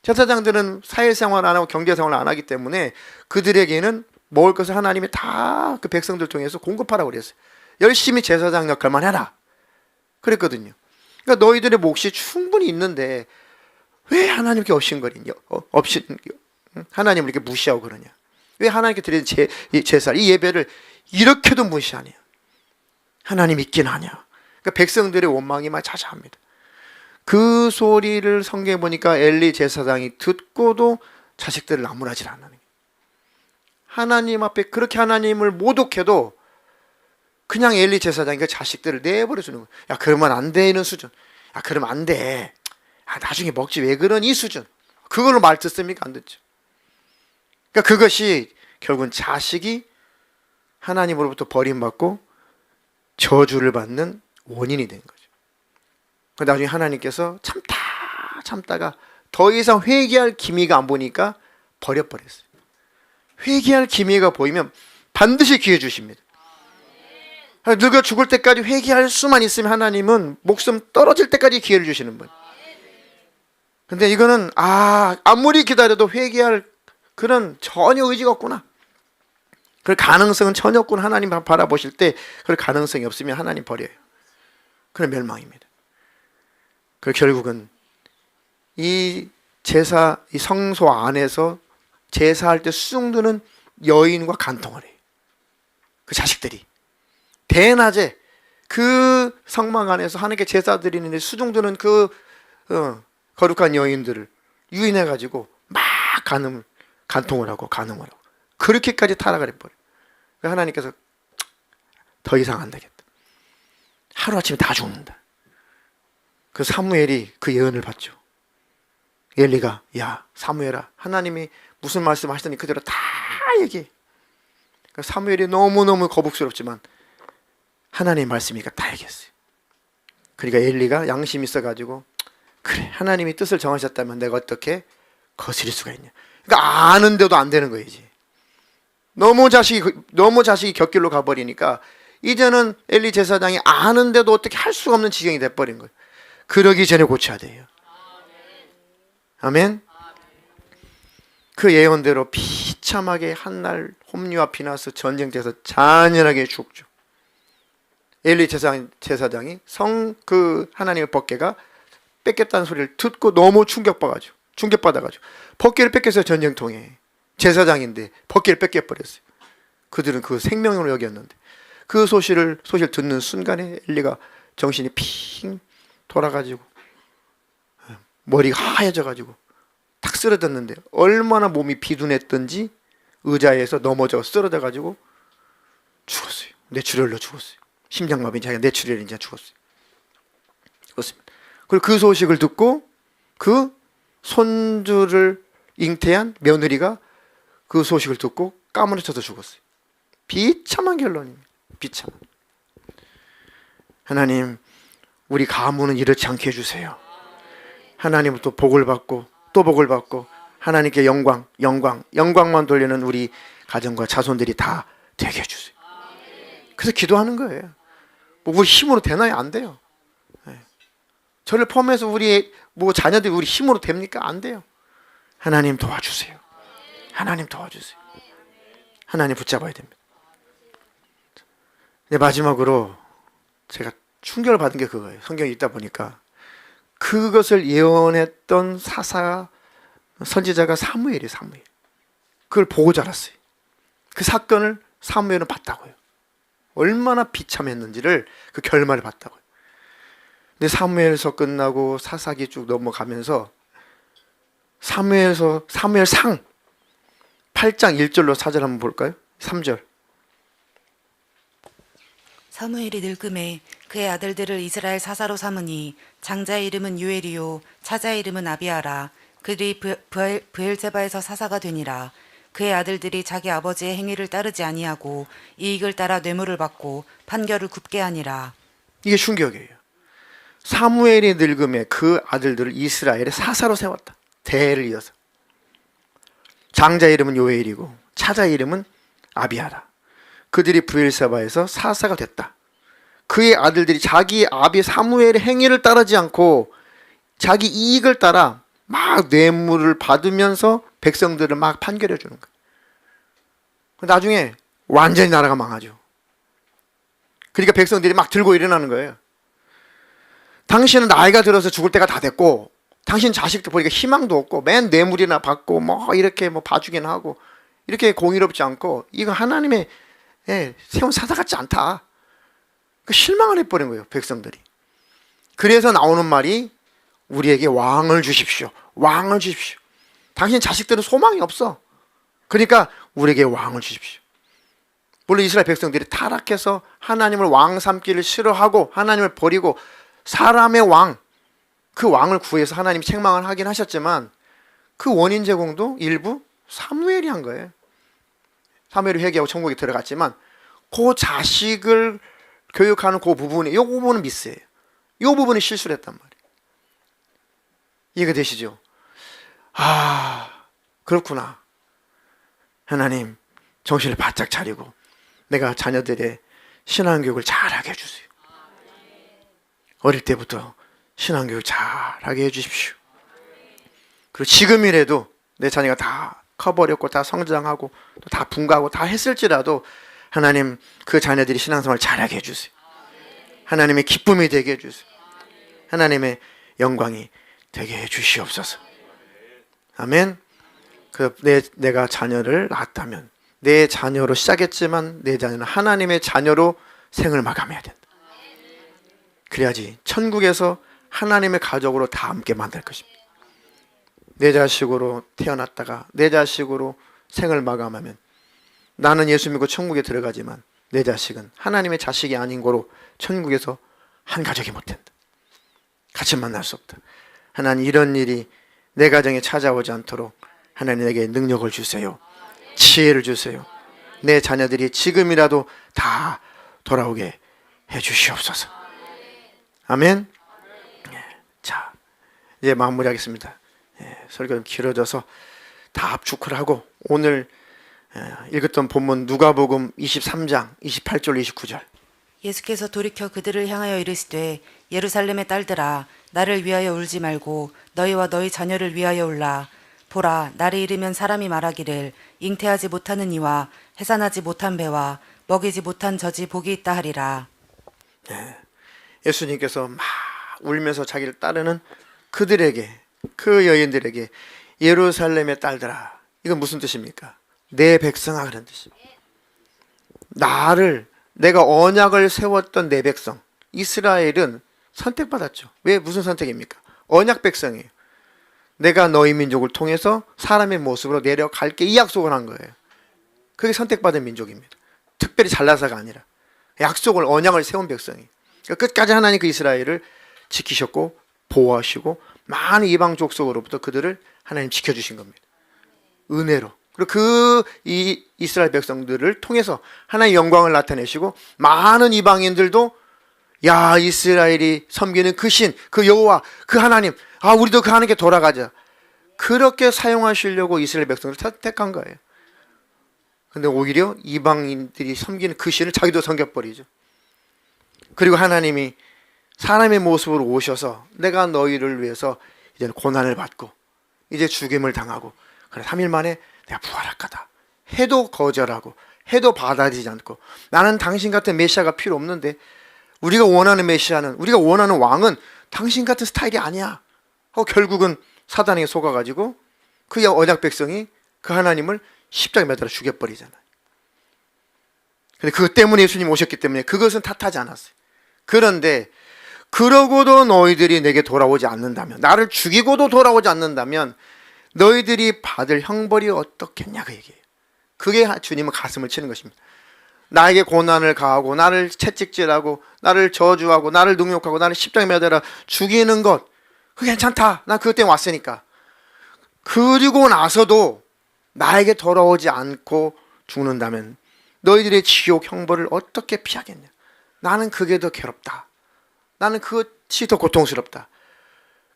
제사장들은 사회생활 안 하고 경제생활 안 하기 때문에 그들에게는 먹을 것을 하나님이 다 그 백성들 통해서 공급하라고 그랬어요. 열심히 제사장 역할만 해라 그랬거든요. 그러니까 너희들의 몫이 충분히 있는데 왜 하나님께 없신거리냐, 하나님을 이렇게 무시하고 그러냐, 왜 하나님께 드리는 제사, 이 예배를 이렇게도 무시하냐, 하나님 있긴 하냐. 그러니까 백성들의 원망이 막 자자합니다. 그 소리를 성경에 보니까 엘리 제사장이 듣고도 자식들을 나무라질 않는 거예요. 하나님 앞에 그렇게 하나님을 모독해도 그냥 엘리 제사장이 그 자식들을 내버려 주는 거예요. 야 그러면 안 되는 수준, 야 그러면 안 돼, 아 나중에 먹지 왜 그런, 이 수준. 그걸로 말 듣습니까? 안 듣죠. 그러니까 그것이 결국은 자식이 하나님으로부터 버림받고 저주를 받는 원인이 된 거죠. 나중에 하나님께서 참다가 더 이상 회개할 기미가 안 보니까 버려버렸어요. 회개할 기미가 보이면 반드시 기회 주십니다. 늙어 죽을 때까지 회개할 수만 있으면 하나님은 목숨 떨어질 때까지 기회를 주시는 거예요. 근데 이거는 아무리 기다려도 회개할 그런 전혀 의지가 없구나, 그럴 가능성은 전혀 없구나, 하나님 바라보실 때 그럴 가능성이 없으면 하나님 버려요. 그런 멸망입니다. 그 결국은 이 제사, 이 성소 안에서 제사할 때 수종드는 여인과 간통을 해요. 그 자식들이 대낮에 그 성막 안에서 하나님께 제사 드리는데 수종드는 그 거룩한 여인들을 유인해 가지고 막 간통을 하고 간음을 하고 그렇게까지 타락을 해버려요. 하나님께서 더 이상 안 되겠다, 하루아침에 다 죽는다. 그 사무엘이 그 예언을 받죠. 엘리가 야 사무엘아, 하나님이 무슨 말씀 하시더니 그대로 다 얘기해. 사무엘이 너무너무 거북스럽지만 하나님의 말씀이니까 다 얘기했어요. 그러니까 엘리가 양심이 있어가지고 그래, 하나님이 뜻을 정하셨다면 내가 어떻게 거스릴 수가 있냐. 그러니까 아는데도 안 되는 거예요. 이제 너무 자식이 곁길로 가버리니까 이제는 엘리 제사장이 아는데도 어떻게 할 수가 없는 지경이 돼버린 거예요. 그러기 전에 고쳐야 돼요. 아멘. 그 예언대로 비참하게 한날 홈리와 비나스 전쟁터에서 잔인하게 죽죠. 엘리 제사장이 그 하나님의 법궤가 뺏겼다는 소리를 듣고 너무 충격받아가지고 법궤를 뺏겼어요. 전쟁통에 제사장인데 법궤를 뺏겨버렸어요. 그들은 그 생명으로 여겼는데 그 소식을 듣는 순간에 엘리가 정신이 핑 돌아가지고 머리가 하얘져가지고 탁 쓰러졌는데 얼마나 몸이 비둔했던지 의자에서 넘어져 쓰러져가지고 죽었어요. 뇌출혈로 죽었어요. 심장마비 자기가 뇌출혈인지 죽었어요. 그렇습니다. 그리고 그 소식을 듣고 그 손주를 잉태한 며느리가 그 소식을 듣고 까무러쳐서 죽었어요. 비참한 결론입니다. 비참한. 하나님, 우리 가문은 이렇지 않게 해주세요. 하나님은 또 복을 받고 또 복을 받고 하나님께 영광만 돌리는 우리 가정과 자손들이 다 되게 해주세요. 그래서 기도하는 거예요. 뭐 우리 힘으로 되나요? 안 돼요. 저를 포함해서 우리 자녀들이 우리 힘으로 됩니까? 안 돼요. 하나님 도와주세요. 하나님 도와주세요. 하나님 붙잡아야 됩니다. 네, 마지막으로 제가 충격을 받은 게 그거예요. 성경에 있다 보니까 그것을 예언했던 선지자가 사무엘이에요. 사무엘. 그걸 보고 자랐어요. 그 사건을 사무엘은 봤다고요. 얼마나 비참했는지를 그 결말을 봤다고요. 근데 사무엘서 끝나고 사사기 쭉 넘어가면서 사무엘상 8장 1절로 4절 한번 볼까요? 3절. 사무엘이 늙음에 그의 아들들을 이스라엘 사사로 삼으니 장자의 이름은 유엘이요 차자의 이름은 아비아라. 그들이 브엘제바에서 사사가 되니라. 그의 아들들이 자기 아버지의 행위를 따르지 아니하고 이익을 따라 뇌물을 받고 판결을 굽게 하니라. 이게 충격이에요. 사무엘이 늙음에 그 아들들을 이스라엘의 사사로 세웠다. 대를 이어서. 장자의 이름은 요엘이고 차자의 이름은 아비아라. 그들이 브엘세바에서 사사가 됐다. 그의 아들들이 자기 아비 사무엘의 행위를 따르지 않고 자기 이익을 따라 막 뇌물을 받으면서 백성들을 막 판결해 주는 거예요. 나중에 완전히 나라가 망하죠. 그러니까 백성들이 막 들고 일어나는 거예요. 당신은 나이가 들어서 죽을 때가 다 됐고 당신 자식들 보니까 희망도 없고 맨 뇌물이나 받고 뭐 이렇게 뭐 봐주긴 하고 이렇게 공의롭지 않고 이거 하나님의 세운 사사 같지 않다. 실망을 해버린 거예요. 백성들이. 그래서 나오는 말이 우리에게 왕을 주십시오. 왕을 주십시오. 당신 자식들은 소망이 없어. 그러니까 우리에게 왕을 주십시오. 물론 이스라엘 백성들이 타락해서 하나님을 왕 삼기를 싫어하고 하나님을 버리고 사람의 왕, 그 왕을 구해서 하나님이 책망을 하긴 하셨지만 그 원인 제공도 일부 사무엘이 한 거예요. 사무엘이 회개하고 천국에 들어갔지만 그 자식을 교육하는 그 부분이, 이 부분은 미스예요. 이 부분이 실수를 했단 말이에요. 이해가 되시죠? 그렇구나. 하나님 정신을 바짝 차리고 내가 자녀들의 신앙교육을 잘하게 해주세요. 어릴 때부터 신앙교육 잘하게 해주십시오. 그리고 지금이라도 내 자녀가 다 커버렸고 다 성장하고 또 다 분가하고 다 했을지라도 하나님 그 자녀들이 신앙생활 잘하게 해주세요. 하나님의 기쁨이 되게 해주세요. 하나님의 영광이 되게 해주시옵소서. 아멘. 내가 자녀를 낳았다면 내 자녀로 시작했지만 내 자녀는 하나님의 자녀로 생을 마감해야 된다. 그래야지 천국에서 하나님의 가족으로 다 함께 만날 것입니다. 내 자식으로 태어났다가 내 자식으로 생을 마감하면 나는 예수 믿고 천국에 들어가지만 내 자식은 하나님의 자식이 아닌 거로 천국에서 한 가족이 못 된다. 같이 만날 수 없다. 하나님 이런 일이 내 가정에 찾아오지 않도록 하나님 내게 능력을 주세요. 지혜를 주세요. 내 자녀들이 지금이라도 다 돌아오게 해주시옵소서. 아멘. 자, 이제 마무리하겠습니다. 설교 좀 길어져서 다 압축을 하고 오늘 읽었던 본문 누가복음 23장 28절 29절. 예수께서 돌이켜 그들을 향하여 이르시되 예루살렘의 딸들아 나를 위하여 울지 말고 너희와 너희 자녀를 위하여 울라. 보라 날이 이르면 사람이 말하기를 잉태하지 못하는 이와 해산하지 못한 배와 먹이지 못한 젖이 복이 있다 하리라. 예수님께서 막 울면서 자기를 따르는 그들에게, 그 여인들에게 예루살렘의 딸들아, 이건 무슨 뜻입니까? 내 백성아, 그런 뜻입니다. 내가 언약을 세웠던 내 백성 이스라엘은 선택받았죠. 왜? 무슨 선택입니까? 언약 백성이에요. 내가 너희 민족을 통해서 사람의 모습으로 내려갈게, 이 약속을 한 거예요. 그게 선택받은 민족입니다. 특별히 잘나서가 아니라 약속을, 언약을 세운 백성이. 그러니까 끝까지 하나님 그 이스라엘을 지키셨고 보호하시고 많은 이방 족속으로부터 그들을 하나님 지켜주신 겁니다. 은혜로. 그리고 이 이스라엘 백성들을 통해서 하나님의 영광을 나타내시고 많은 이방인들도 야, 이스라엘이 섬기는 그 신, 그 여호와, 그 하나님, 우리도 그 하나님께 돌아가자. 그렇게 사용하시려고 이스라엘 백성을 선택한 거예요. 근데 오히려 이방인들이 섬기는 그 신을 자기도 섬겨버리죠. 그리고 하나님이 사람의 모습으로 오셔서 내가 너희를 위해서 이제는 고난을 받고 이제 죽임을 당하고 그래 3일 만에 내가 부활할 거다 해도 거절하고 해도 받아들이지 않고 나는 당신 같은 메시아가 필요 없는데 우리가 원하는 메시아는, 우리가 원하는 왕은 당신 같은 스타일이 아니야 결국은 사단에게 속아가지고 그 언약 백성이 그 하나님을 십자가에 매달아 죽여버리잖아요. 근데 그것 때문에 예수님 오셨기 때문에 그것은 탓하지 않았어요. 그런데 그러고도 너희들이 내게 돌아오지 않는다면, 나를 죽이고도 돌아오지 않는다면 너희들이 받을 형벌이 어떻겠냐, 그 얘기예요. 그게 주님은 가슴을 치는 것입니다. 나에게 고난을 가하고 나를 채찍질하고 나를 저주하고 나를 능욕하고 나를 십자가에 매달아 죽이는 것, 그게 괜찮다. 난 그것 때문에 왔으니까. 그리고 나서도 나에게 돌아오지 않고 죽는다면 너희들의 지옥 형벌을 어떻게 피하겠냐. 나는 그게 더 괴롭다. 나는 그것이 더 고통스럽다.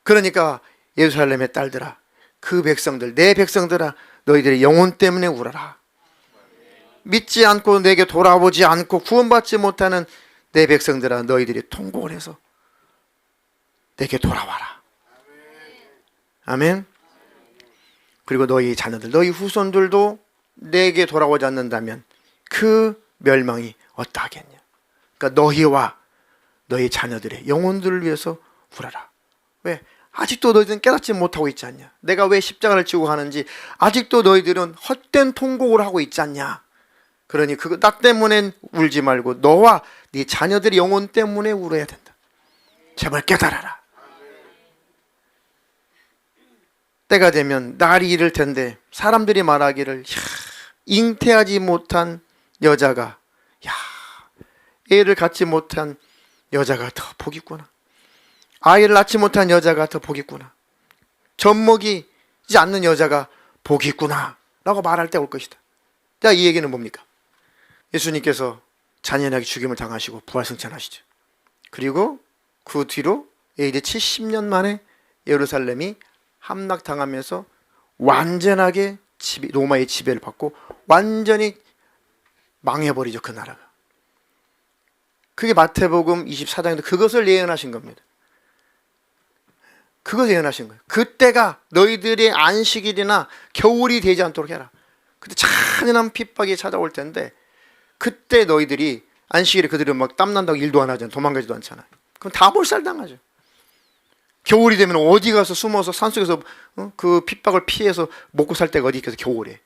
그러니까 예루살렘의 딸들아, 그 백성들, 내 백성들아, 너희들의 영혼 때문에 울어라. 믿지 않고 내게 돌아오지 않고 구원받지 못하는 내 백성들아, 너희들이 통곡을 해서 내게 돌아와라. 아멘. 그리고 너희 자녀들, 너희 후손들도 내게 돌아오지 않는다면 그 멸망이 어떠하겠냐. 그러니까 너희와 너희 자녀들의 영혼들을 위해서 울어라. 왜? 아직도 너희들은 깨닫지 못하고 있지 않냐. 내가 왜 십자가를 지고 가는지 아직도 너희들은 헛된 통곡을 하고 있지 않냐. 그러니 나 때문에 울지 말고 너와 네 자녀들의 영혼 때문에 울어야 된다. 제발 깨달아라. 때가 되면 날이 이를 텐데 사람들이 말하기를 잉태하지 못한 여자가, 애를 갖지 못한 여자가 더 복이 있구나. 아이를 낳지 못한 여자가 더 복이 있구나. 젖먹이지 않는 여자가 복이 있구나 라고 말할 때 올 것이다. 자, 이 얘기는 뭡니까? 예수님께서 잔인하게 죽임을 당하시고 부활승천하시죠. 그리고 그 뒤로 이제 70년 만에 예루살렘이 함락당하면서 완전하게 로마의 지배를 받고 완전히 망해버리죠, 그 나라가. 그게 마태복음 24장인데 그것을 예언하신 겁니다. 그것을 예언하신 거예요. 그때가 너희들의 안식일이나 겨울이 되지 않도록 해라. 그때 잔인한 핍박이 찾아올 텐데 그때 너희들이 안식일에 그들은 막 땀난다고 일도 안 하잖아요. 도망가지도 않잖아요. 그럼 다 몰살당하죠. 겨울이 되면 어디 가서 숨어서 산속에서 그 핍박을 피해서 먹고 살 데가 어디 있겠어, 겨울에.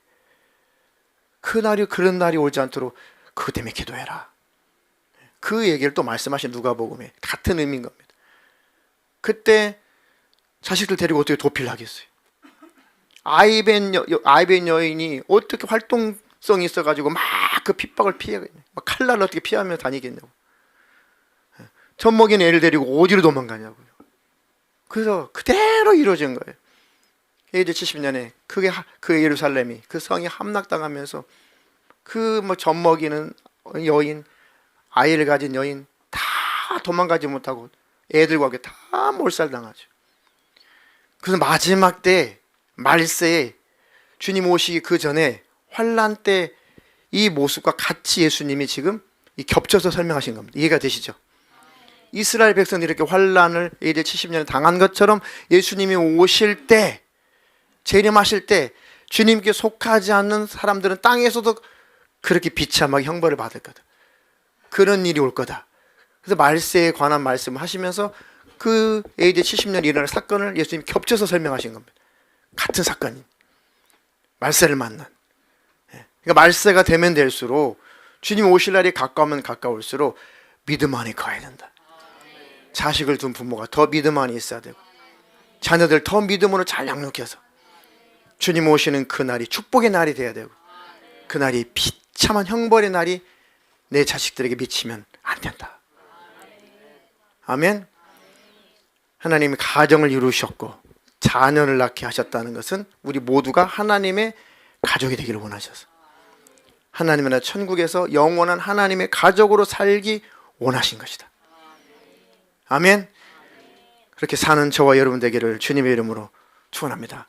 그런 날이 오지 않도록 그것 때문에 기도해라. 그 얘기를 또 말씀하신 누가복음에 같은 의미인 겁니다. 그때 자식들 데리고 어떻게 도피를 하겠어요? 아이벤 여인이 어떻게 활동성이 있어가지고 막 그 핍박을 피하겠냐? 막 칼날을 어떻게 피하며 다니겠냐고. 젖먹이는 애를 데리고 어디로 도망가냐고요. 그래서 그대로 이루어진 거예요. AD 70년에 그 예루살렘이, 그 성이 함락당하면서 그 젖먹이는 여인, 아이를 가진 여인 다 도망가지 못하고 애들과 함께 다 몰살당하죠. 그래서 마지막 때 말세에 주님 오시기 그 전에 환란 때 이 모습과 같이 예수님이 지금 이 겹쳐서 설명하신 겁니다. 이해가 되시죠? 이스라엘 백성들이 이렇게 환란을 AD 70년에 당한 것처럼 예수님이 오실 때, 재림하실 때 주님께 속하지 않는 사람들은 땅에서도 그렇게 비참하게 형벌을 받을 거다. 그런 일이 올 거다. 그래서 말세에 관한 말씀을 하시면서 그 AD 70년에 일어날 사건을 예수님이 겹쳐서 설명하신 겁니다. 같은 사건이 말세를 만난. 그러니까 말세가 되면 될수록, 주님 오실 날이 가까우면 가까울수록 믿음 안에 가야 된다. 자식을 둔 부모가 더 믿음 안에 있어야 되고, 자녀들 더 믿음으로 잘 양육해서 주님 오시는 그 날이 축복의 날이 돼야 되고, 그 날이 비참한 형벌의 날이 내 자식들에게 미치면 안 된다. 아멘. 하나님이 가정을 이루셨고 자녀를 낳게 하셨다는 것은 우리 모두가 하나님의 가족이 되기를 원하셔서, 하나님의 나라 천국에서 영원한 하나님의 가족으로 살기 원하신 것이다. 아멘. 그렇게 사는 저와 여러분 되기를 주님의 이름으로 축원합니다.